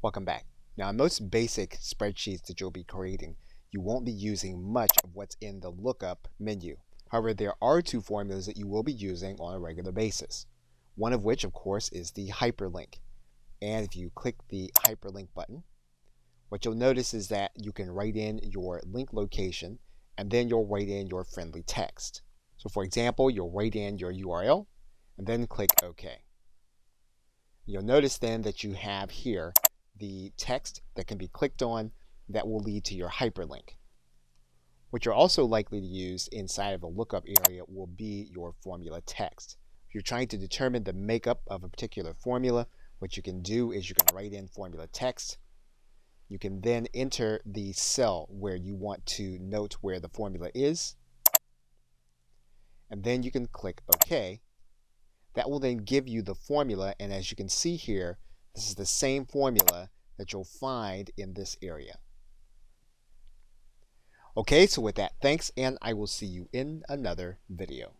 Welcome back. Now, in most basic spreadsheets that you'll be creating, you won't be using much of what's in the lookup menu. However, there are two formulas that you will be using on a regular basis. One of which, of course, is the hyperlink. And if you click the hyperlink button, what you'll notice is that you can write in your link location and then you'll write in your friendly text. So for example, you'll write in your URL and then click OK. You'll notice then that you have here the text that can be clicked on that will lead to your hyperlink. What you're also likely to use inside of the lookup area will be your formula text. If you're trying to determine the makeup of a particular formula, what you can do is you can write in formula text. You can then enter the cell where you want to note where the formula is, and then you can click OK. That will then give you the formula, and as you can see here, this is the same formula that you'll find in this area. Okay, so with that, thanks, and I will see you in another video.